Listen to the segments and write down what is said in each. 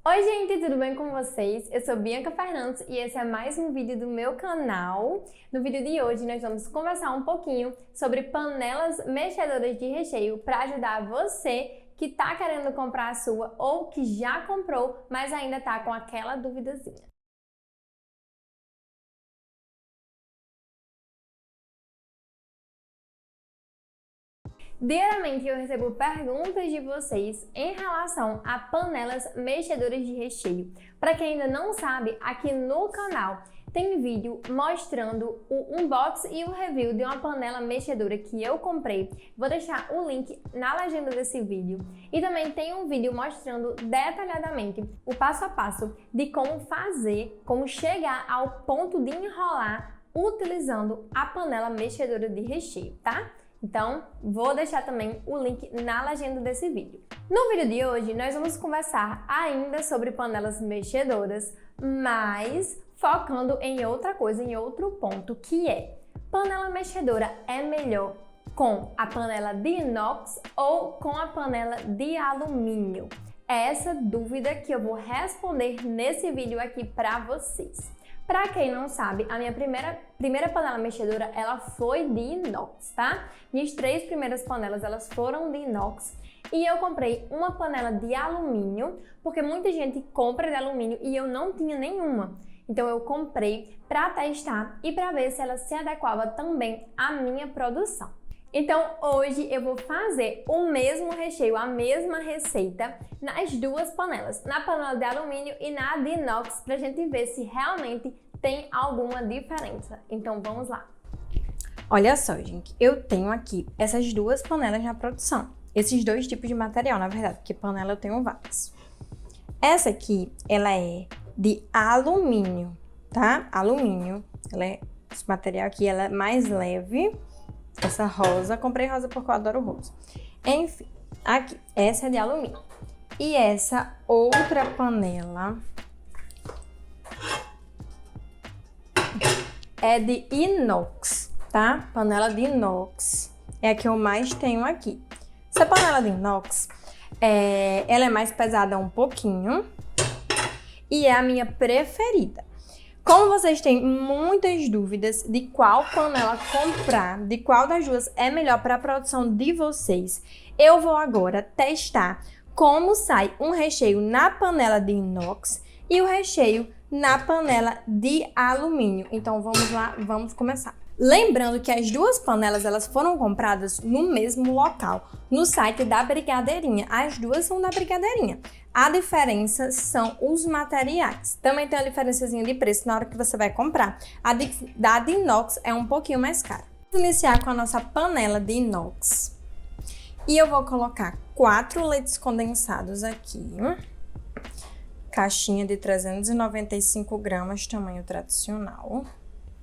Oi gente, tudo bem com vocês? Eu sou Bianca Fernandes e esse é mais um vídeo do meu canal. No vídeo de hoje nós vamos conversar um pouquinho sobre panelas mexedoras de recheio para ajudar você que está querendo comprar a sua ou que já comprou, mas ainda está com aquela duvidazinha. Diariamente eu recebo perguntas de vocês em relação a panelas mexedoras de recheio. Para quem ainda não sabe, aqui no canal tem vídeo mostrando o unboxing e o review de uma panela mexedora que eu comprei. Vou deixar o link na legenda desse vídeo. E também tem um vídeo mostrando detalhadamente o passo a passo de como fazer, como chegar ao ponto de enrolar utilizando a panela mexedora de recheio, tá? Então, vou deixar também o link na legenda desse vídeo. No vídeo de hoje, nós vamos conversar ainda sobre panelas mexedoras, mas focando em outra coisa, em outro ponto, que é: panela mexedora é melhor com a panela de inox ou com a panela de alumínio? É essa dúvida que eu vou responder nesse vídeo aqui para vocês. Para quem não sabe, a minha primeira panela mexedora, ela foi de inox, tá? Minhas 3 primeiras panelas, elas foram de inox. E eu comprei uma panela de alumínio, porque muita gente compra de alumínio e eu não tinha nenhuma. Então eu comprei para testar e para ver se ela se adequava também à minha produção. Então hoje eu vou fazer o mesmo recheio, a mesma receita nas duas panelas, na panela de alumínio e na de inox, pra gente ver se realmente tem alguma diferença. Então vamos lá. Olha só, gente, eu tenho aqui essas duas panelas na produção. Esses dois tipos de material, na verdade, porque panela eu tenho várias. Essa aqui, ela é de alumínio, tá? Alumínio. Esse material aqui, ela é mais leve. Essa rosa, comprei rosa porque eu adoro rosa. Enfim, aqui, essa é de alumínio. E essa outra panela é de inox, tá? Panela de inox é a que eu mais tenho aqui. Essa panela de inox, ela é mais pesada um pouquinho e é a minha preferida. Como vocês têm muitas dúvidas de qual panela comprar, de qual das duas é melhor para a produção de vocês, eu vou agora testar como sai um recheio na panela de inox e o recheio na panela de alumínio. Então vamos lá, vamos começar. Lembrando que as duas panelas elas foram compradas no mesmo local, no site da Brigadeirinha. As duas são da Brigadeirinha. A diferença são os materiais. Também tem uma diferençazinha de preço na hora que você vai comprar. A de inox é um pouquinho mais cara. Vamos iniciar com a nossa panela de inox. E eu vou colocar 4 leites condensados aqui. Caixinha de 395 gramas, tamanho tradicional.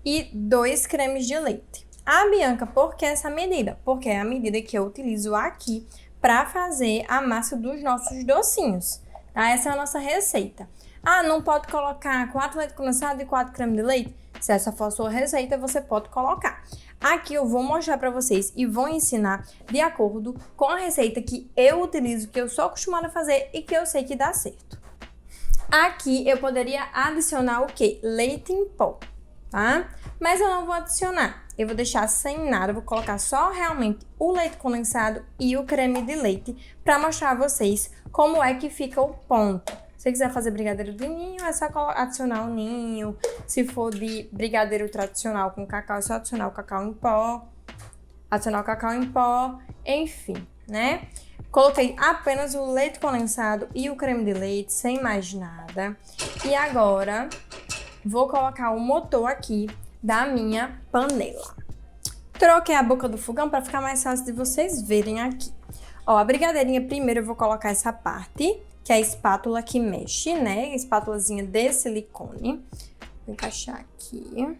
E 2 cremes de leite. Ah, Bianca, por que essa medida? Porque é a medida que eu utilizo aqui para fazer a massa dos nossos docinhos, tá? Essa é a nossa receita. Ah, não pode colocar 4 leites condensados e 4 cremes de leite? Se essa for a sua receita, você pode colocar. Aqui eu vou mostrar para vocês e vou ensinar de acordo com a receita que eu utilizo, que eu sou acostumada a fazer e que eu sei que dá certo. Aqui eu poderia adicionar o quê? Leite em pó, tá? Mas eu não vou adicionar. Eu vou deixar sem nada, vou colocar só realmente o leite condensado e o creme de leite para mostrar a vocês como é que fica o ponto. Se você quiser fazer brigadeiro de ninho, é só adicionar o ninho. Se for de brigadeiro tradicional com cacau, é só adicionar o cacau em pó. Adicionar o cacau em pó, enfim, né? Coloquei apenas o leite condensado e o creme de leite, sem mais nada. E agora, vou colocar o motor aqui da minha panela. Troquei a boca do fogão para ficar mais fácil de vocês verem aqui. Ó, a brigadeirinha, primeiro eu vou colocar essa parte, que é a espátula que mexe, né? Espátulazinha de silicone. Vou encaixar aqui.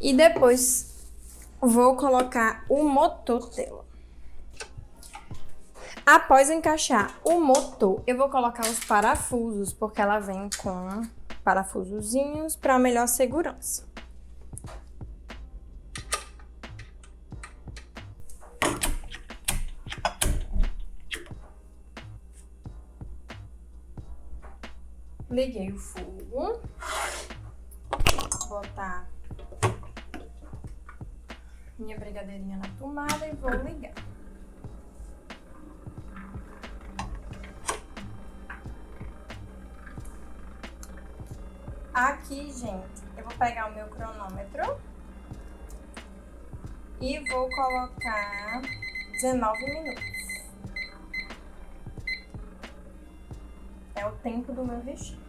E depois vou colocar o motor dela. Após encaixar o motor, eu vou colocar os parafusos, porque ela vem com parafusozinhos para melhor segurança. Liguei o fogo. Vou botar minha brigadeirinha na tomada e vou ligar. Aqui, gente, eu vou pegar o meu cronômetro e vou colocar 19 minutos. É o tempo do meu recheio.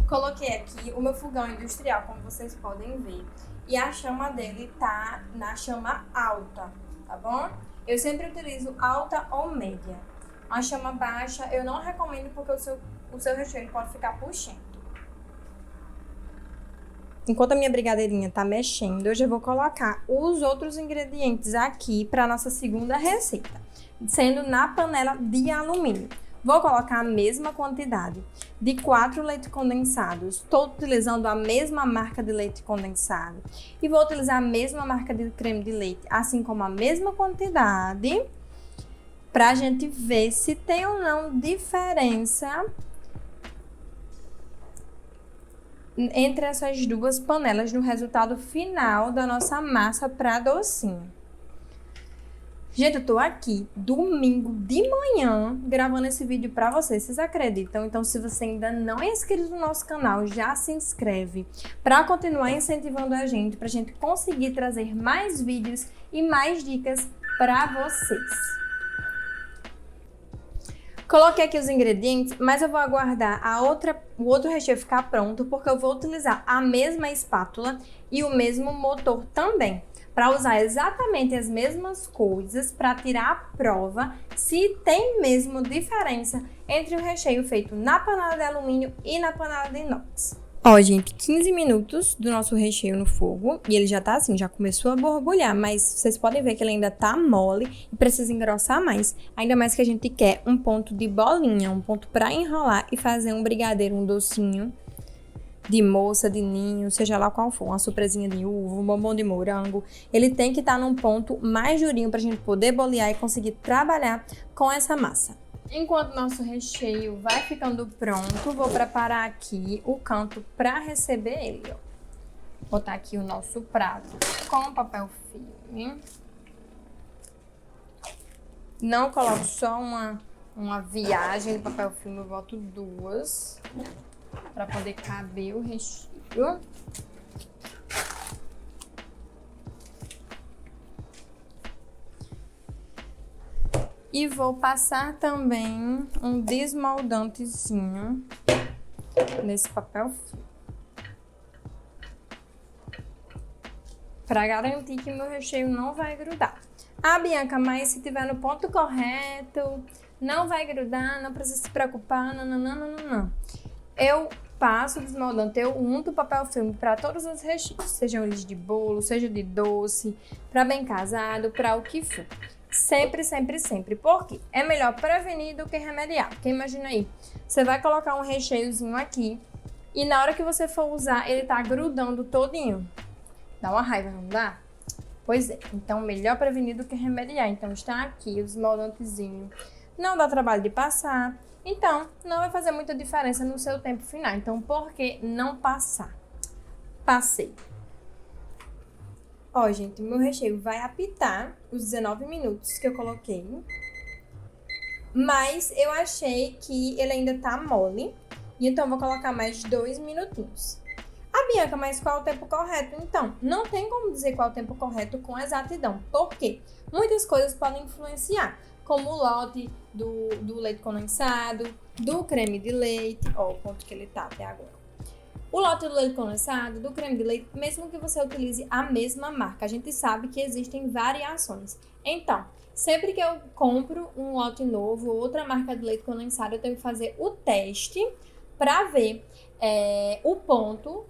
Coloquei aqui o meu fogão industrial, como vocês podem ver. E a chama dele tá na chama alta, tá bom? Eu sempre utilizo alta ou média. A chama baixa eu não recomendo porque o seu recheio pode ficar puxento. Enquanto a minha brigadeirinha tá mexendo, eu já vou colocar os outros ingredientes aqui para nossa segunda receita, sendo na panela de alumínio. Vou colocar a mesma quantidade de 4 leite condensados. Estou utilizando a mesma marca de leite condensado. E vou utilizar a mesma marca de creme de leite, assim como a mesma quantidade, para a gente ver se tem ou não diferença entre essas duas panelas no resultado final da nossa massa para docinho. Gente, eu tô aqui domingo de manhã gravando esse vídeo pra vocês. Vocês acreditam? Então, se você ainda não é inscrito no nosso canal, já se inscreve pra continuar incentivando a gente, pra gente conseguir trazer mais vídeos e mais dicas pra vocês. Coloquei aqui os ingredientes, mas eu vou aguardar o outro recheio ficar pronto, porque eu vou utilizar a mesma espátula e o mesmo motor também, para usar exatamente as mesmas coisas para tirar a prova se tem mesmo diferença entre o recheio feito na panela de alumínio e na panela de inox. Ó, gente, 15 minutos do nosso recheio no fogo e ele já tá assim, já começou a borbulhar, mas vocês podem ver que ele ainda tá mole e precisa engrossar mais. Ainda mais que a gente quer um ponto de bolinha, um ponto para enrolar e fazer um brigadeiro, um docinho de moça, de ninho, seja lá qual for, uma surpresinha de uva, um bombom de morango. Ele tem que estar num ponto mais durinho pra gente poder bolear e conseguir trabalhar com essa massa. Enquanto nosso recheio vai ficando pronto, vou preparar aqui o canto para receber ele, ó. Vou botar aqui o nosso prato com papel filme. Não coloco só uma viagem de papel filme, eu boto duas para poder caber o recheio. E vou passar também um desmoldantezinho nesse papel filme, para garantir que meu recheio não vai grudar. Ah, Bianca, mas se tiver no ponto correto, não vai grudar, não precisa se preocupar, não. Eu passo o desmoldante, eu unto o papel filme para todos os recheios, sejam eles de bolo, seja de doce, para bem casado, para o que for. Sempre, porque é melhor prevenir do que remediar. Porque imagina aí, você vai colocar um recheiozinho aqui e na hora que você for usar, ele tá grudando todinho. Dá uma raiva, não dá? Pois é, então melhor prevenir do que remediar. Então está aqui o desmoldantezinho, não dá trabalho de passar. Então, não vai fazer muita diferença no seu tempo final. Então, por que não passar? Passei. Ó, gente, meu recheio vai apitar os 19 minutos que eu coloquei. Mas eu achei que ele ainda tá mole. E então, eu vou colocar mais 2 minutinhos. Ah, Bianca, mas qual é o tempo correto? Então, não tem como dizer qual é o tempo correto com exatidão. Por quê? Muitas coisas podem influenciar, como o lote do leite condensado, do creme de leite, ó, o ponto que ele tá até agora. O lote do leite condensado, do creme de leite, mesmo que você utilize a mesma marca, a gente sabe que existem variações. Então, sempre que eu compro um lote novo ou outra marca de leite condensado, eu tenho que fazer o teste para ver o ponto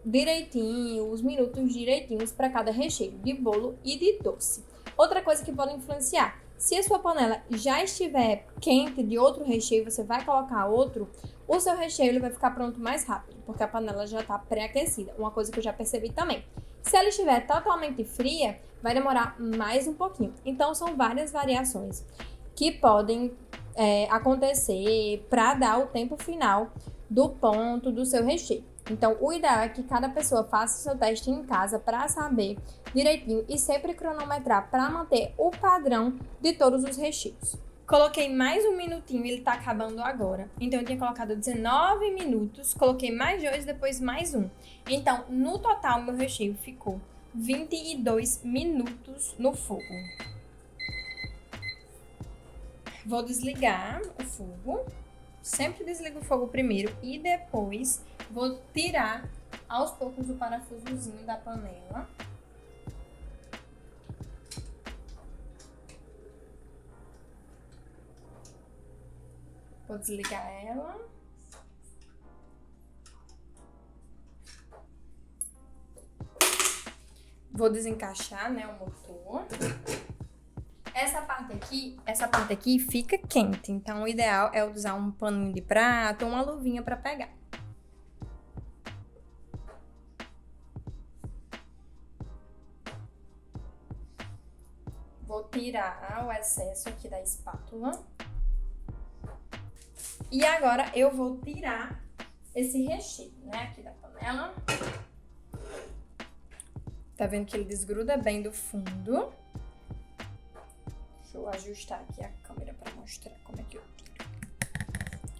direitinho, os minutos direitinhos para cada recheio de bolo e de doce. Outra coisa que pode influenciar, se a sua panela já estiver quente de outro recheio, você vai colocar outro, o seu recheio ele vai ficar pronto mais rápido, porque a panela já está pré-aquecida. Uma coisa que eu já percebi também. Se ela estiver totalmente fria, vai demorar mais um pouquinho. Então, são várias variações que podem acontecer para dar o tempo final do ponto do seu recheio. Então, o ideal é que cada pessoa faça o seu teste em casa para saber direitinho e sempre cronometrar para manter o padrão de todos os recheios. Coloquei mais um minutinho, ele tá acabando agora. Então, eu tinha colocado 19 minutos, coloquei mais 2, depois mais 1. Então, no total, meu recheio ficou 22 minutos no fogo. Vou desligar o fogo. Sempre desligo o fogo primeiro e depois vou tirar aos poucos o parafusozinho da panela. Vou desligar ela. Vou desencaixar, né, o motor. Essa parte aqui fica quente, então o ideal é usar um paninho de prato ou uma luvinha para pegar. Vou tirar o excesso aqui da espátula. E agora eu vou tirar esse recheio, né, aqui da panela. Tá vendo que ele desgruda bem do fundo? Deixa eu ajustar aqui a câmera para mostrar como é que eu tiro.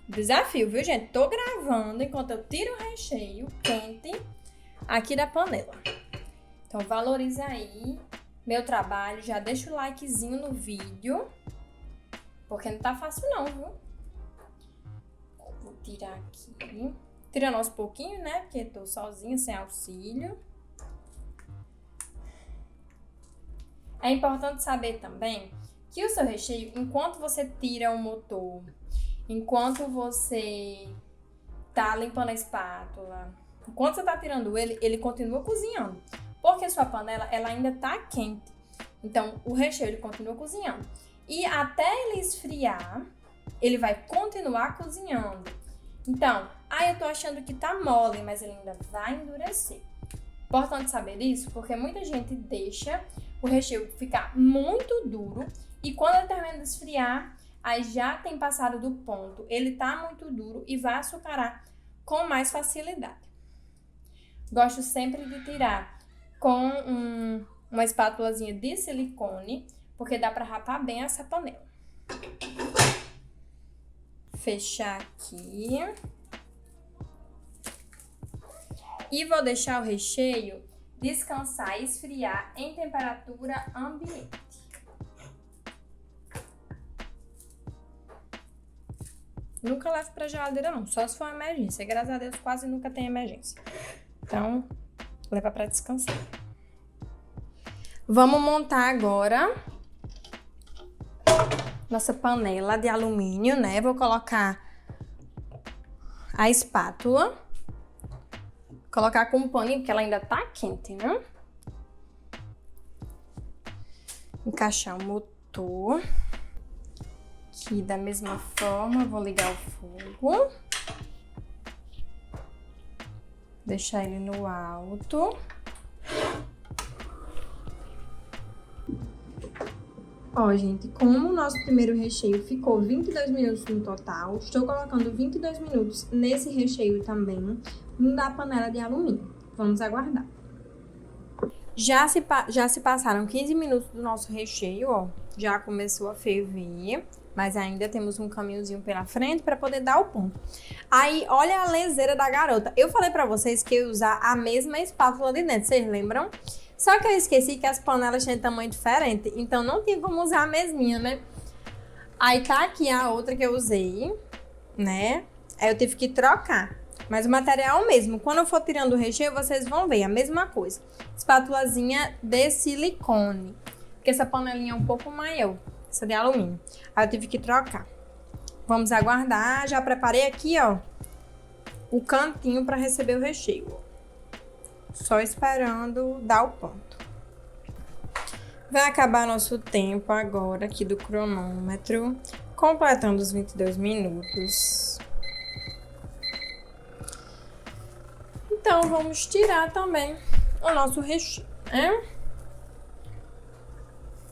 Desafio, viu, gente? Tô gravando enquanto eu tiro o recheio quente aqui da panela. Então, valoriza aí meu trabalho. Já deixa o likezinho no vídeo, porque não tá fácil não, viu? Vou tirar aqui. Tirando aos pouquinhos, né? Porque tô sozinha, sem auxílio. É importante saber também que o seu recheio, enquanto você tira o motor, enquanto você tá limpando a espátula, enquanto você tá tirando ele continua cozinhando. Porque a sua panela, ela ainda tá quente. Então, o recheio, ele continua cozinhando. E até ele esfriar, ele vai continuar cozinhando. Então, eu tô achando que tá mole, mas ele ainda vai endurecer. Importante saber disso, porque muita gente deixa o recheio ficar muito duro e quando ele termina de esfriar, aí já tem passado do ponto. Ele tá muito duro e vai açucarar com mais facilidade. Gosto sempre de tirar com uma espátulazinha de silicone, porque dá pra rapar bem essa panela. Fechar aqui. E vou deixar o recheio descansar e esfriar em temperatura ambiente. Nunca levo pra geladeira não, só se for uma emergência. Graças a Deus quase nunca tem emergência. Então, leva pra descansar. Vamos montar agora nossa panela de alumínio, né? Vou colocar a espátula. Colocar com um paninho, porque ela ainda tá quente, né? Encaixar o motor. Aqui da mesma forma, vou ligar o fogo. Deixar ele no alto. Ó, gente, como o nosso primeiro recheio ficou 22 minutos no total, estou colocando 22 minutos nesse recheio também, na panela de alumínio. Vamos aguardar. Já se passaram 15 minutos do nosso recheio, ó. Já começou a ferver, mas ainda temos um caminhozinho pela frente para poder dar o ponto. Aí, olha a leseira da garota. Eu falei pra vocês que eu ia usar a mesma espátula de dentro, vocês lembram? Só que eu esqueci que as panelas têm tamanho diferente, então não tinha como usar a mesminha, né? Aí tá aqui a outra que eu usei, né? Aí eu tive que trocar. Mas o material é o mesmo. Quando eu for tirando o recheio, vocês vão ver a mesma coisa. Espátulazinha de silicone. Porque essa panelinha é um pouco maior. Essa de alumínio. Aí eu tive que trocar. Vamos aguardar. Já preparei aqui, ó, o cantinho para receber o recheio. Só esperando dar o ponto. Vai acabar nosso tempo agora aqui do cronômetro. Completando os 22 minutos. Então, vamos tirar também o nosso recheio, né?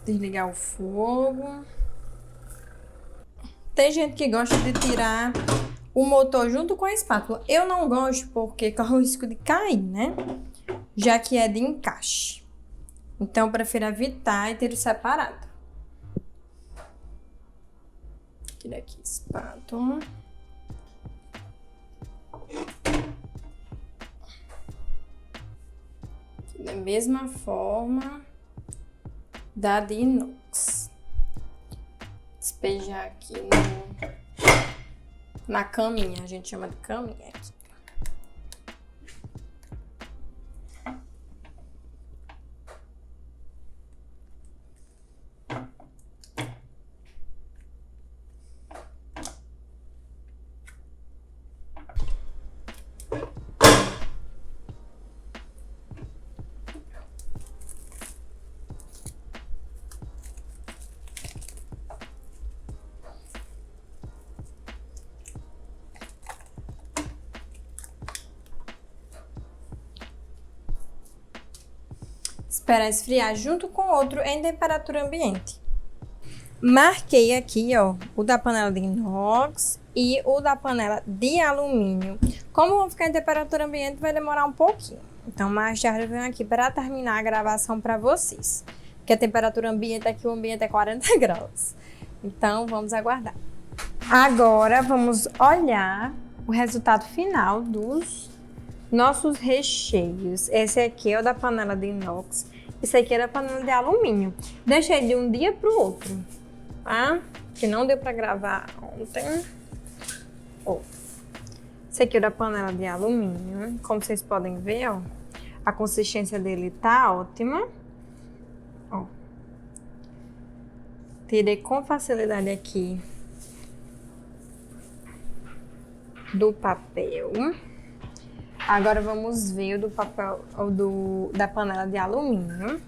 Desligar o fogo. Tem gente que gosta de tirar o motor junto com a espátula. Eu não gosto porque corre o risco de cair, né? Já que é de encaixe. Então, eu prefiro evitar e ter separado. Tira aqui a espátula. Da mesma forma da de inox. Despejar aqui na caminha, a gente chama de caminha aqui. Esperar esfriar junto com o outro em temperatura ambiente. Marquei aqui, ó, o da panela de inox e o da panela de alumínio. Como vão ficar em temperatura ambiente, vai demorar um pouquinho. Então, mais tarde eu venho aqui para terminar a gravação para vocês. Porque a temperatura ambiente aqui, o ambiente é 40 graus. Então, vamos aguardar. Agora, vamos olhar o resultado final dos nossos recheios. Esse aqui é o da panela de inox. Esse aqui é da panela de alumínio. Deixei de um dia pro outro, tá? Que não deu pra gravar ontem. Ó. Esse aqui é da panela de alumínio. Como vocês podem ver, ó, a consistência dele tá ótima. Ó. Tirei com facilidade aqui do papel. Agora vamos ver o do papel, da panela de alumínio.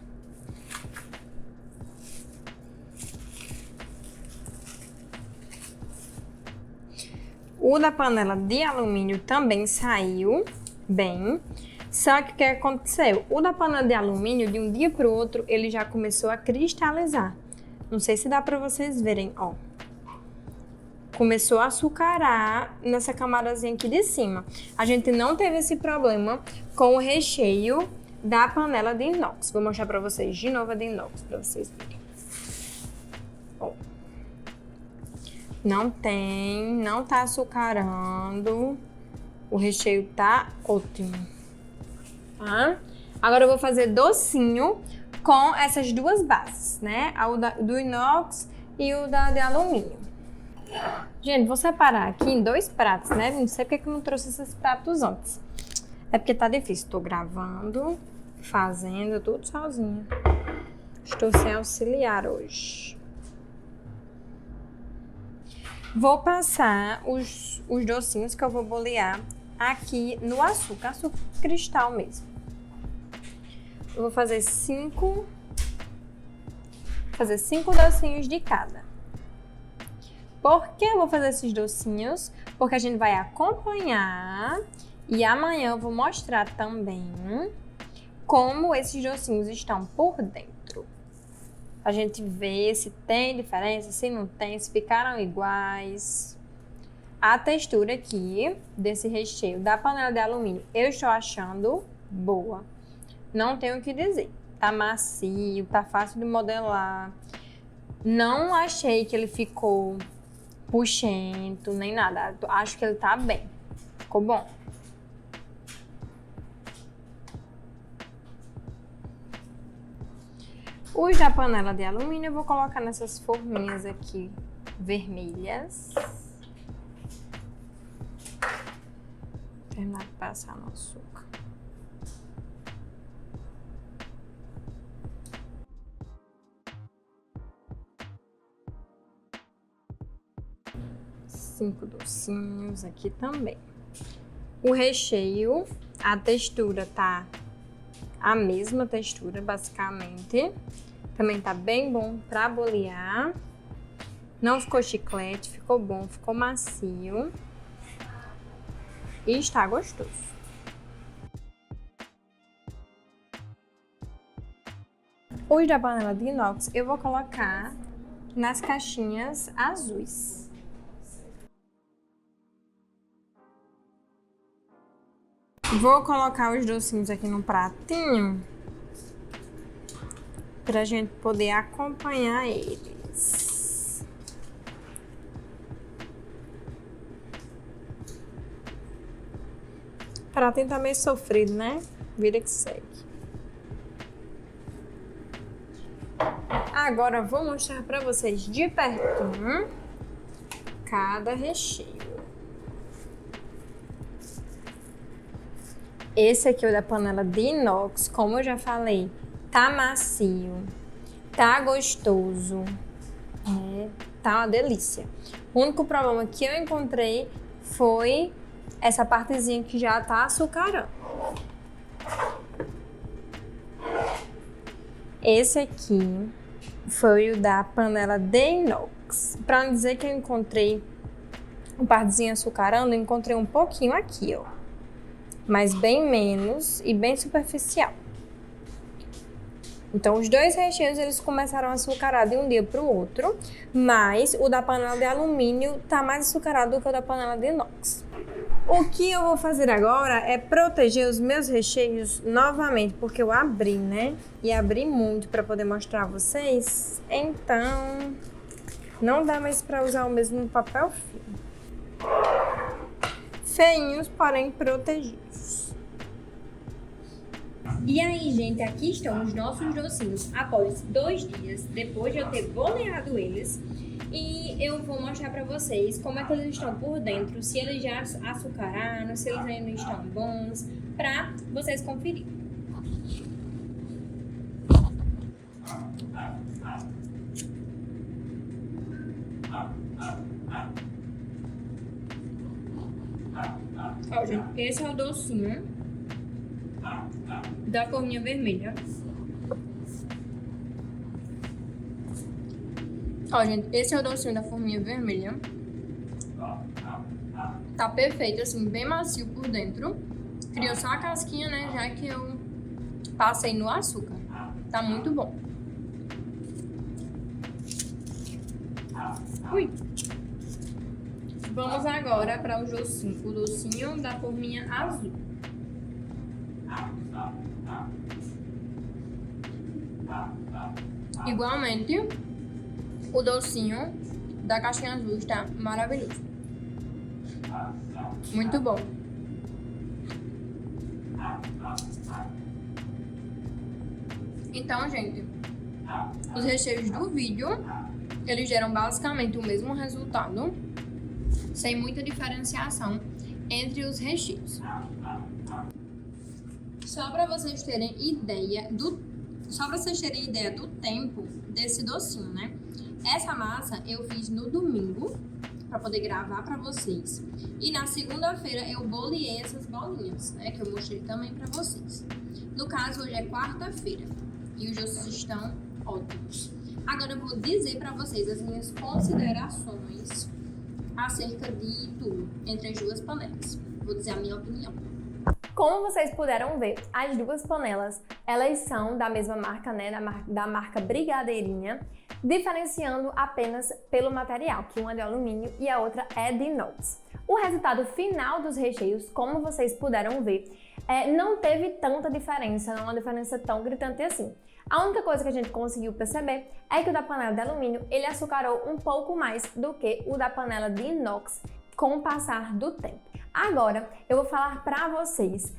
O da panela de alumínio também saiu bem. Só que o que aconteceu? O da panela de alumínio, de um dia para o outro, ele já começou a cristalizar. Não sei se dá para vocês verem, ó. Começou a açucarar nessa camadazinha aqui de cima. A gente não teve esse problema com o recheio da panela de inox. Vou mostrar pra vocês de novo a de inox, pra vocês verem. Ó. Não tá açucarando. O recheio tá ótimo. Tá? Agora eu vou fazer docinho com essas duas bases, né? O do inox e o de alumínio. Gente, vou separar aqui em 2 pratos, né? Não sei porque eu não trouxe esses pratos antes. É porque tá difícil. Tô gravando, fazendo tudo sozinha. Estou sem auxiliar hoje. Vou passar os docinhos que eu vou bolear aqui no açúcar cristal mesmo. Eu vou fazer 5 docinhos de cada. Por que eu vou fazer esses docinhos? Porque a gente vai acompanhar e amanhã eu vou mostrar também como esses docinhos estão por dentro. A gente vê se tem diferença, se não tem, se ficaram iguais. A textura aqui desse recheio da panela de alumínio eu estou achando boa. Não tenho o que dizer. Tá macio, tá fácil de modelar. Não achei que ele ficou puxento, nem nada. Acho que ele tá bem. Ficou bom. Os da panela de alumínio eu vou colocar nessas forminhas aqui vermelhas. Terminar de passar no açúcar. Cinco docinhos aqui também. O recheio, a textura tá a mesma textura, basicamente. Também tá bem bom pra bolear. Não ficou chiclete, ficou bom, ficou macio. E está gostoso. Os da panela de inox eu vou colocar nas caixinhas azuis. Vou colocar os docinhos aqui no pratinho pra gente poder acompanhar eles. O pratinho tá meio sofrido, né? Vida que segue. Agora vou mostrar pra vocês de pertinho cada recheio. Esse aqui é o da panela de inox, como eu já falei, tá macio, tá gostoso, né? Tá uma delícia. O único problema que eu encontrei foi essa partezinha que já tá açucarando. Esse aqui foi o da panela de inox. Pra não dizer que eu encontrei uma partezinha açucarando, eu encontrei um pouquinho aqui, ó. Mas bem menos e bem superficial. Então, os dois recheios, eles começaram a açucarar de um dia para o outro, mas o da panela de alumínio tá mais açucarado do que o da panela de inox. O que eu vou fazer agora é proteger os meus recheios novamente, porque eu abri, né? E abri muito para poder mostrar a vocês. Então, não dá mais para usar o mesmo papel filme. Feinhos, porém protegidos. E aí, gente, aqui estão os nossos docinhos após 2 dias, depois de eu ter boleado eles. E eu vou mostrar pra vocês como é que eles estão por dentro, se eles já açucararam, se eles ainda estão bons, pra vocês conferirem. Ó, gente, esse é o docinho da forminha vermelha. Ó, gente, esse é o docinho da forminha vermelha. Tá perfeito, assim, bem macio por dentro. Criou só a casquinha, né, já que eu passei no açúcar. Tá muito bom. Ui! Vamos agora para o docinho da forminha azul. Igualmente, o docinho da caixinha azul está maravilhoso. Muito bom. Então, gente, os recheios do vídeo, eles geram basicamente o mesmo resultado, sem muita diferenciação entre os recheios. Só para vocês terem ideia do tempo desse docinho, né? Essa massa eu fiz no domingo para poder gravar para vocês. E na segunda-feira eu boleei essas bolinhas, né, que eu mostrei também para vocês. No caso, hoje é quarta-feira e os doces estão ótimos. Agora eu vou dizer para vocês as minhas considerações acerca de tudo entre as duas panelas. Vou dizer a minha opinião. Como vocês puderam ver, as duas panelas, elas são da mesma marca, né, da marca Brigadeirinha, diferenciando apenas pelo material, que uma é de alumínio e a outra é de inox. O resultado final dos recheios, como vocês puderam ver, não teve tanta diferença, não é uma diferença tão gritante assim. A única coisa que a gente conseguiu perceber é que o da panela de alumínio, ele açucarou um pouco mais do que o da panela de inox com o passar do tempo. Agora, eu vou falar para vocês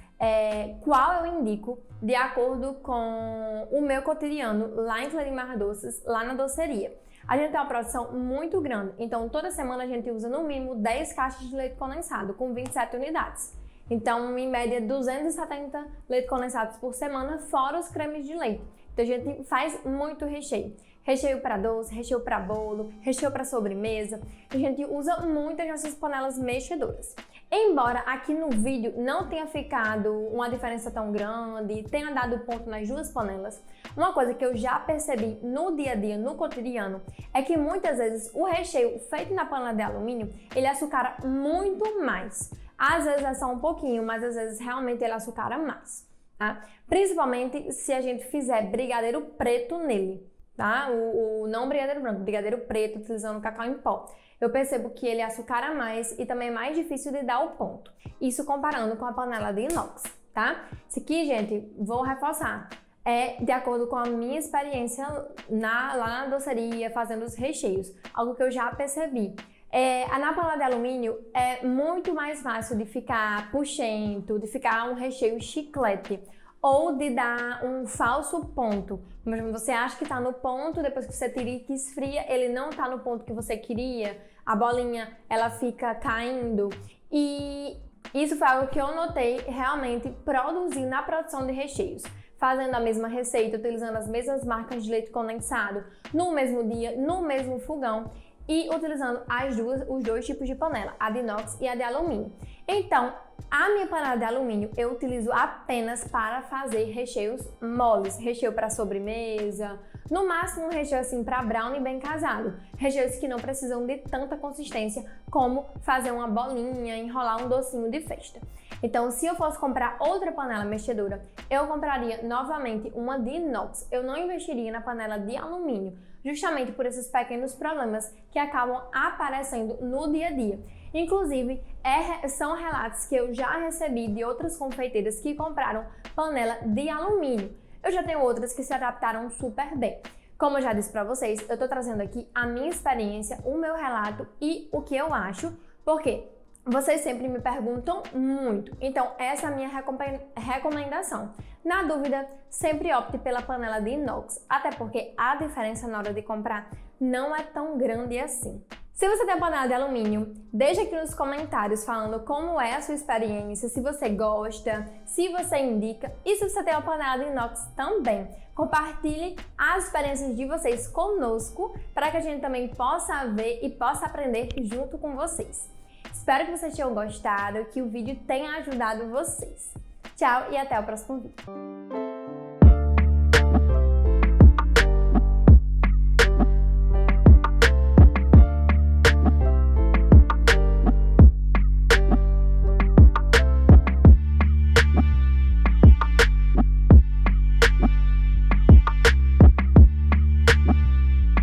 qual eu indico de acordo com o meu cotidiano lá em Clerimar Doces, lá na doceria. A gente tem uma produção muito grande, então toda semana a gente usa no mínimo 10 caixas de leite condensado, com 27 unidades. Então, em média, 270 leite condensados por semana, fora os cremes de leite. Então, a gente faz muito recheio. Recheio para doce, recheio para bolo, recheio para sobremesa. A gente usa muito as nossas panelas mexedoras. Embora aqui no vídeo não tenha ficado uma diferença tão grande, tenha dado ponto nas duas panelas, uma coisa que eu já percebi no dia a dia, no cotidiano, é que muitas vezes o recheio feito na panela de alumínio, ele açucara muito mais. Às vezes é só um pouquinho, mas às vezes realmente ele açucara mais, tá? Principalmente se a gente fizer brigadeiro preto nele. tá? O não brigadeiro branco, brigadeiro preto, utilizando cacau em pó. Eu percebo que ele açucara mais e também é mais difícil de dar o ponto. Isso comparando com a panela de inox, tá? Isso aqui, gente, vou reforçar. É de acordo com a minha experiência lá na doceria, fazendo os recheios. Algo que eu já percebi. Na panela de alumínio é muito mais fácil de ficar puxento, de ficar um recheio chiclete. Ou de dar um falso ponto. Por exemplo, você acha que está no ponto, depois que você tira e que esfria, ele não está no ponto que você queria. A bolinha, ela fica caindo. E isso foi algo que eu notei realmente produzindo na produção de recheios. Fazendo a mesma receita, utilizando as mesmas marcas de leite condensado, no mesmo dia, no mesmo fogão. E utilizando os dois tipos de panela, a de inox e a de alumínio. Então, a minha panela de alumínio eu utilizo apenas para fazer recheios moles, recheio para sobremesa, no máximo um recheio assim para brownie bem casado, recheios que não precisam de tanta consistência como fazer uma bolinha, enrolar um docinho de festa. Então, se eu fosse comprar outra panela mexedora, eu compraria novamente uma de inox. Eu não investiria na panela de alumínio, justamente por esses pequenos problemas que acabam aparecendo no dia a dia. Inclusive, são relatos que eu já recebi de outras confeiteiras que compraram panela de alumínio. Eu já tenho outras que se adaptaram super bem. Como eu já disse para vocês, eu tô trazendo aqui a minha experiência, o meu relato e o que eu acho, porque vocês sempre me perguntam muito, então essa é a minha recomendação. Na dúvida, sempre opte pela panela de inox, até porque a diferença na hora de comprar não é tão grande assim. Se você tem a panela de alumínio, deixa aqui nos comentários falando como é a sua experiência, se você gosta, se você indica e se você tem uma panela de inox também. Compartilhe as experiências de vocês conosco para que a gente também possa ver e possa aprender junto com vocês. Espero que vocês tenham gostado, que o vídeo tenha ajudado vocês. Tchau e até o próximo vídeo.